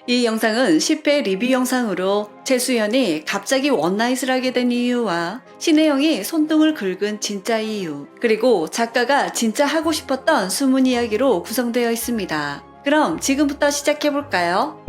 이 영상은 10회 리뷰 영상으로 최수연이 갑자기 원나잇을 하게 된 이유와 신혜영이 손등을 긁은 진짜 이유, 그리고 작가가 진짜 하고 싶었던 숨은 이야기로 구성되어 있습니다. 그럼 지금부터 시작해볼까요?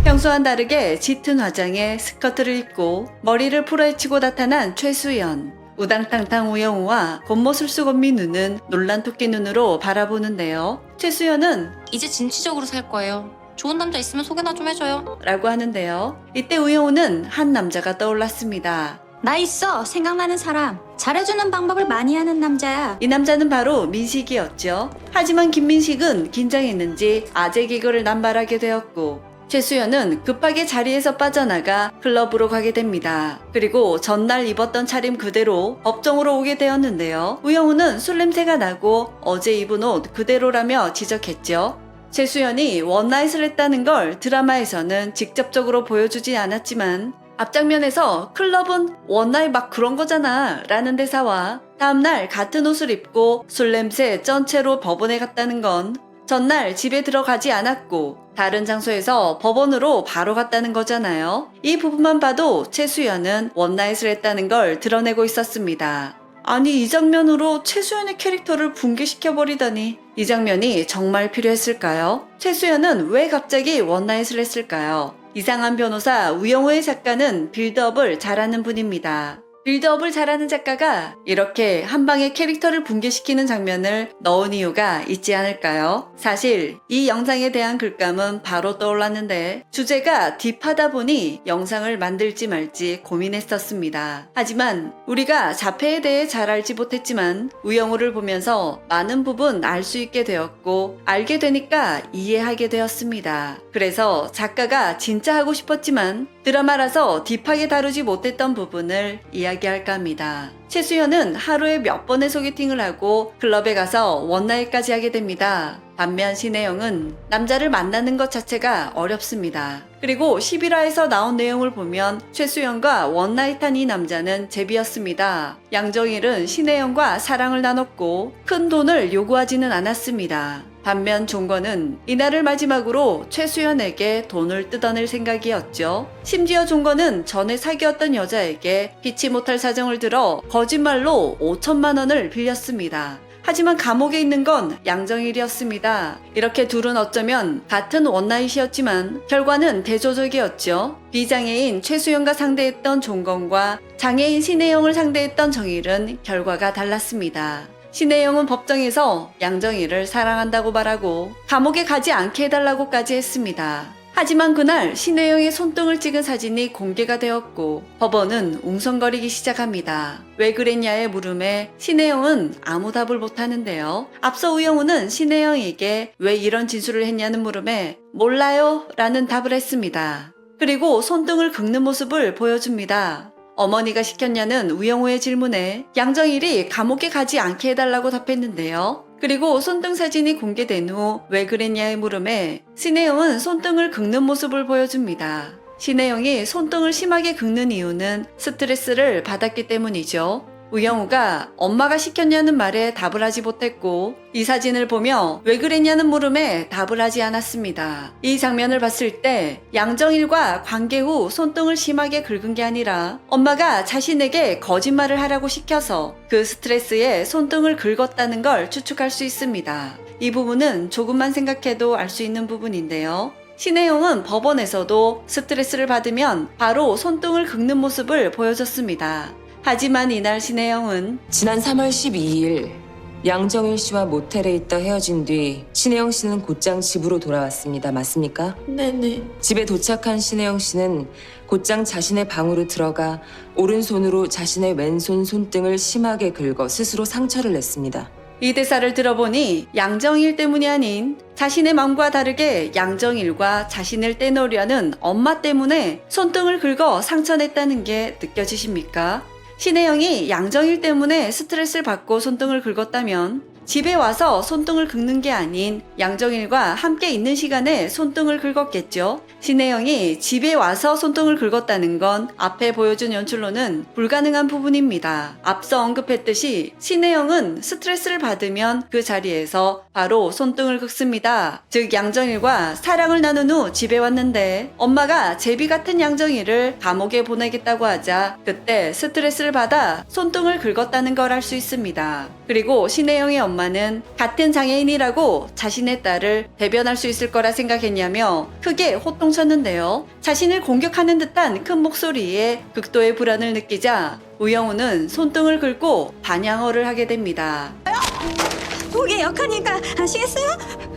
평소와는 다르게 짙은 화장에 스커트를 입고 머리를 풀어헤치고 나타난 최수연. 우당탕탕 우영우와 겉모술수건미 눈은 놀란토끼 눈으로 바라보는데요. 최수연은 이제 진취적으로 살 거예요. 좋은 남자 있으면 소개나 좀 해줘요. 라고 하는데요. 이때 우영우는 한 남자가 떠올랐습니다. 나 있어. 생각나는 사람. 잘해주는 방법을 많이 하는 남자야. 이 남자는 바로 민식이었죠. 하지만 김민식은 긴장했는지 아재 개그를 남발하게 되었고 최수연은 급하게 자리에서 빠져나가 클럽으로 가게 됩니다. 그리고 전날 입었던 차림 그대로 법정으로 오게 되었는데요. 우영우는 술 냄새가 나고 어제 입은 옷 그대로라며 지적했죠. 최수연이 원나잇을 했다는 걸 드라마에서는 직접적으로 보여주지 않았지만 앞장면에서 클럽은 원나잇 막 그런 거잖아 라는 대사와 다음날 같은 옷을 입고 술 냄새 쩐 채로 법원에 갔다는 건 전날 집에 들어가지 않았고 다른 장소에서 법원으로 바로 갔다는 거잖아요. 이 부분만 봐도 최수연은 원나잇을 했다는 걸 드러내고 있었습니다. 아니 이 장면으로 최수연의 캐릭터를 붕괴시켜버리다니 이 장면이 정말 필요했을까요? 최수연은 왜 갑자기 원나잇을 했을까요? 이상한 변호사 우영우의 작가는 빌드업을 잘하는 분입니다. 빌드업을 잘하는 작가가 이렇게 한 방에 캐릭터를 붕괴시키는 장면을 넣은 이유가 있지 않을까요? 사실 이 영상에 대한 글감은 바로 떠올랐는데 주제가 딥하다 보니 영상을 만들지 말지 고민했었습니다. 하지만 우리가 자폐에 대해 잘 알지 못했지만 우영우를 보면서 많은 부분 알 수 있게 되었고 알게 되니까 이해하게 되었습니다. 그래서 작가가 진짜 하고 싶었지만 드라마라서 딥하게 다루지 못했던 부분을 이야기할까 합니다. 최수연은 하루에 몇 번의 소개팅을 하고 클럽에 가서 원나잇까지 하게 됩니다. 반면 신혜영은 남자를 만나는 것 자체가 어렵습니다. 그리고 11화에서 나온 내용을 보면 최수연과 원나잇한 이 남자는 제비였습니다. 양정일은 신혜영과 사랑을 나눴고 큰 돈을 요구하지는 않았습니다. 반면 종건은 이날을 마지막으로 최수연에게 돈을 뜯어낼 생각이었죠. 심지어 종건은 전에 사귀었던 여자에게 피치 못할 사정을 들어 거짓말로 5천만 원을 빌렸습니다. 하지만 감옥에 있는 건 양정일이었습니다. 이렇게 둘은 어쩌면 같은 원나잇이었지만 결과는 대조적이었죠. 비장애인 최수연과 상대했던 종건과 장애인 신혜영을 상대했던 정일은 결과가 달랐습니다. 신혜영은 법정에서 양정일을 사랑한다고 말하고 감옥에 가지 않게 해달라고까지 했습니다. 하지만 그날 신혜영의 손등을 찍은 사진이 공개가 되었고 법원은 웅성거리기 시작합니다. 왜 그랬냐의 물음에 신혜영은 아무 답을 못하는데요. 앞서 우영우는 신혜영에게 왜 이런 진술을 했냐는 물음에 몰라요 라는 답을 했습니다. 그리고 손등을 긁는 모습을 보여줍니다. 어머니가 시켰냐는 우영우의 질문에 양정일이 감옥에 가지 않게 해달라고 답했는데요. 그리고 손등 사진이 공개된 후 왜 그랬냐의 물음에 신혜영은 손등을 긁는 모습을 보여줍니다. 신혜영이 손등을 심하게 긁는 이유는 스트레스를 받았기 때문이죠. 우영우가 엄마가 시켰냐는 말에 답을 하지 못했고 이 사진을 보며 왜 그랬냐는 물음에 답을 하지 않았습니다. 이 장면을 봤을 때 양정일과 관계 후 손등을 심하게 긁은 게 아니라 엄마가 자신에게 거짓말을 하라고 시켜서 그 스트레스에 손등을 긁었다는 걸 추측할 수 있습니다. 이 부분은 조금만 생각해도 알 수 있는 부분인데요. 신혜영은 법원에서도 스트레스를 받으면 바로 손등을 긁는 모습을 보여줬습니다. 하지만 이날 신혜영은 지난 3월 12일 양정일 씨와 모텔에 있다 헤어진 뒤 신혜영 씨는 곧장 집으로 돌아왔습니다. 맞습니까? 네네. 집에 도착한 신혜영 씨는 곧장 자신의 방으로 들어가 오른손으로 자신의 왼손 손등을 심하게 긁어 스스로 상처를 냈습니다. 이 대사를 들어보니 양정일 때문이 아닌 자신의 마음과 다르게 양정일과 자신을 떼놓으려는 엄마 때문에 손등을 긁어 상처냈다는 게 느껴지십니까? 신혜영이 양정일 때문에 스트레스를 받고 손등을 긁었다면 집에 와서 손등을 긁는 게 아닌 양정일과 함께 있는 시간에 손등을 긁었겠죠. 신혜영이 집에 와서 손등을 긁었다는 건 앞에 보여준 연출로는 불가능한 부분입니다. 앞서 언급했듯이 신혜영은 스트레스를 받으면 그 자리에서 바로 손등을 긁습니다. 즉 양정일과 사랑을 나눈 후 집에 왔는데 엄마가 제비 같은 양정일을 감옥에 보내겠다고 하자 그때 스트레스를 받아 손등을 긁었다는 걸 알 수 있습니다. 그리고 신혜영의 엄마는 같은 장애인이라고 자신의 딸을 대변할 수 있을 거라 생각했냐며 크게 호통쳤는데요. 자신을 공격하는 듯한 큰 목소리에 극도의 불안을 느끼자 우영우는 손등을 긁고 반향어를 하게 됩니다. 보기 역하니까 아시겠어요?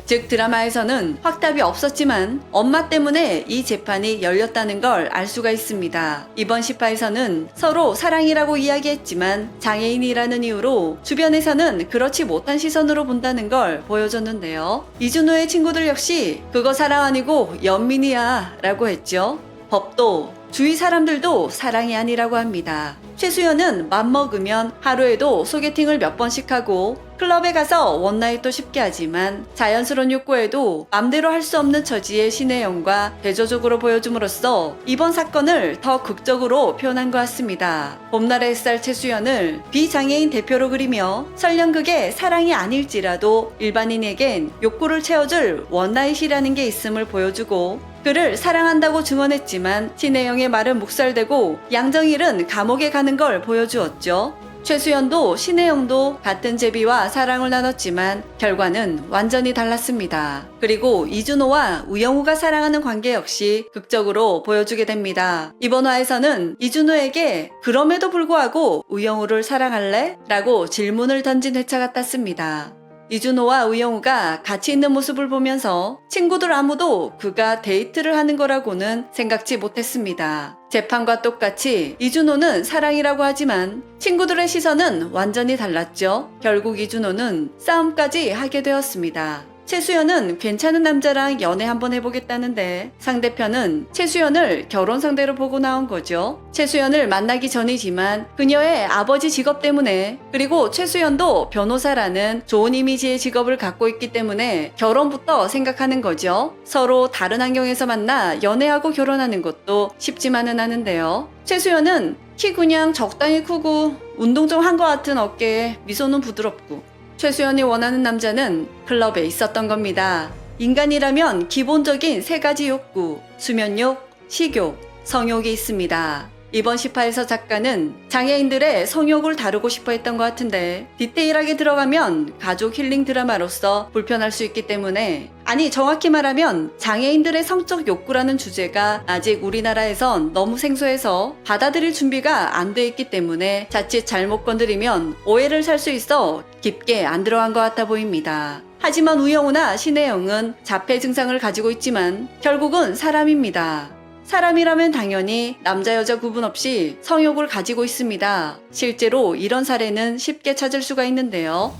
즉 드라마에서는 확답이 없었지만 엄마 때문에 이 재판이 열렸다는 걸 알 수가 있습니다. 이번 시파에서는 서로 사랑이라고 이야기했지만 장애인이라는 이유로 주변에서는 그렇지 못한 시선으로 본다는 걸 보여줬는데요. 이준호의 친구들 역시 그거 사랑 아니고 연민이야 라고 했죠. 법도 주위 사람들도 사랑이 아니라고 합니다. 최수연은 맘먹으면 하루에도 소개팅을 몇 번씩 하고 클럽에 가서 원나잇도 쉽게 하지만 자연스러운 욕구에도 맘대로 할 수 없는 처지의 신혜영과 대조적으로 보여줌으로써 이번 사건을 더 극적으로 표현한 것 같습니다. 봄날의 햇살 최수연을 비장애인 대표로 그리며 설령 그게 사랑이 아닐지라도 일반인에겐 욕구를 채워줄 원나잇이라는 게 있음을 보여주고 그를 사랑한다고 증언했지만 신혜영의 말은 묵살되고 양정일은 감옥에 가는 걸 보여주었죠. 최수연도 신혜영도 같은 제비와 사랑을 나눴지만 결과는 완전히 달랐습니다. 그리고 이준호와 우영우가 사랑하는 관계 역시 극적으로 보여주게 됩니다. 이번 화에서는 이준호에게 그럼에도 불구하고 우영우를 사랑할래? 라고 질문을 던진 회차 같았습니다. 이준호와 우영우가 같이 있는 모습을 보면서 친구들 아무도 그가 데이트를 하는 거라고는 생각지 못했습니다. 재판과 똑같이 이준호는 사랑이라고 하지만 친구들의 시선은 완전히 달랐죠. 결국 이준호는 싸움까지 하게 되었습니다. 최수연은 괜찮은 남자랑 연애 한번 해보겠다는데 상대편은 최수연을 결혼 상대로 보고 나온 거죠. 최수연을 만나기 전이지만 그녀의 아버지 직업 때문에 그리고 최수연도 변호사라는 좋은 이미지의 직업을 갖고 있기 때문에 결혼부터 생각하는 거죠. 서로 다른 환경에서 만나 연애하고 결혼하는 것도 쉽지만은 않은데요. 최수연은 키 그냥 적당히 크고 운동 좀 한 것 같은 어깨에 미소는 부드럽고 최수연이 원하는 남자는 클럽에 있었던 겁니다. 인간이라면 기본적인 세 가지 욕구, 수면욕, 식욕, 성욕이 있습니다. 이번 시파에서 작가는 장애인들의 성욕을 다루고 싶어 했던 것 같은데 디테일하게 들어가면 가족 힐링 드라마로서 불편할 수 있기 때문에 아니 정확히 말하면 장애인들의 성적 욕구라는 주제가 아직 우리나라에선 너무 생소해서 받아들일 준비가 안 돼 있기 때문에 자칫 잘못 건드리면 오해를 살 수 있어 깊게 안 들어간 것 같아 보입니다. 하지만 우영우나 신혜영은 자폐 증상을 가지고 있지만 결국은 사람입니다. 사람이라면 당연히 남자 여자 구분 없이 성욕을 가지고 있습니다. 실제로 이런 사례는 쉽게 찾을 수가 있는데요.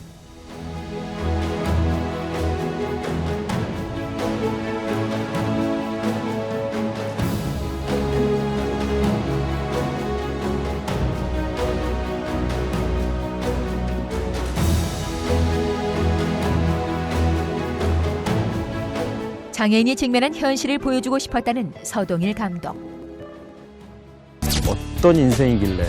장애인이 직면한 현실을 보여주고 싶었다는 서동일 감독. 어떤 인생이길래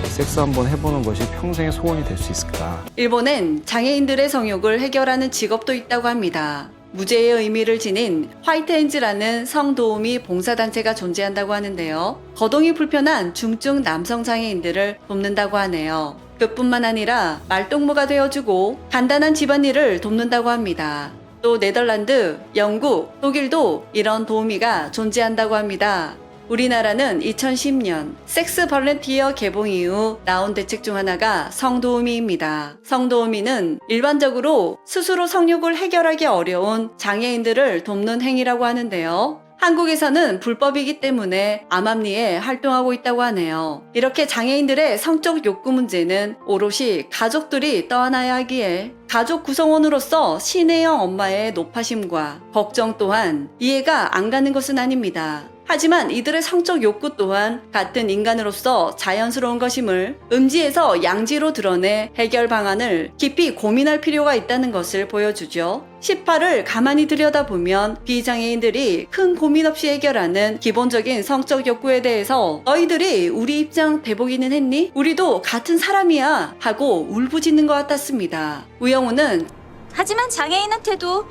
섹스 한번 해보는 것이 평생의 소원이 될 수 있을까? 일본엔 장애인들의 성욕을 해결하는 직업도 있다고 합니다. 무죄의 의미를 지닌 화이트핸즈라는 성도우미 봉사단체가 존재한다고 하는데요. 거동이 불편한 중증 남성 장애인들을 돕는다고 하네요. 그뿐만 아니라 말동무가 되어주고 간단한 집안일을 돕는다고 합니다. 또 네덜란드, 영국, 독일도 이런 도우미가 존재한다고 합니다. 우리나라는 2010년 섹스 벌렌티어 개봉 이후 나온 대책 중 하나가 성도우미입니다. 성도우미는 일반적으로 스스로 성욕을 해결하기 어려운 장애인들을 돕는 행위라고 하는데요. 한국에서는 불법이기 때문에 암암리에 활동하고 있다고 하네요. 이렇게 장애인들의 성적 욕구 문제는 오롯이 가족들이 떠안아야 하기에 가족 구성원으로서 신혜영 엄마의 노파심과 걱정 또한 이해가 안 가는 것은 아닙니다. 하지만 이들의 성적 욕구 또한 같은 인간으로서 자연스러운 것임을 음지에서 양지로 드러내 해결 방안을 깊이 고민할 필요가 있다는 것을 보여주죠. 18을 가만히 들여다보면 비장애인들이 큰 고민 없이 해결하는 기본적인 성적 욕구에 대해서 너희들이 우리 입장 대보기는 했니? 우리도 같은 사람이야 하고 울부짖는 것 같았습니다. 우영우는 하지만 장애인한테도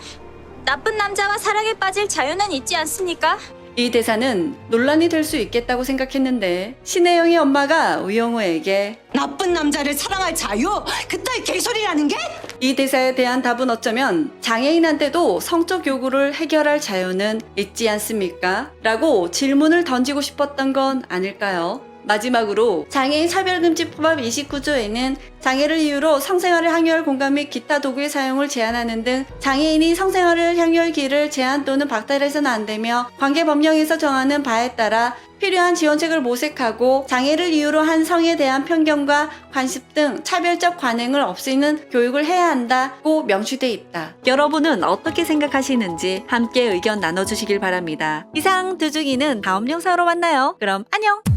나쁜 남자와 사랑에 빠질 자유는 있지 않습니까? 이 대사는 논란이 될 수 있겠다고 생각했는데 신혜영의 엄마가 우영우에게 나쁜 남자를 사랑할 자유? 그따위 개소리라는 게? 이 대사에 대한 답은 어쩌면 장애인한테도 성적 요구를 해결할 자유는 있지 않습니까? 라고 질문을 던지고 싶었던 건 아닐까요? 마지막으로 장애인 차별금지법 29조에는 장애를 이유로 성생활을 향유할 공간 및 기타 도구의 사용을 제한하는 등 장애인이 성생활을 향유할 기회를 제한 또는 박탈해서는 안 되며 관계 법령에서 정하는 바에 따라 필요한 지원책을 모색하고 장애를 이유로 한 성에 대한 편견과 관습 등 차별적 관행을 없애는 교육을 해야 한다고 명시돼 있다. 여러분은 어떻게 생각하시는지 함께 의견 나눠주시길 바랍니다. 이상 두중이는 다음 영상으로 만나요. 그럼 안녕!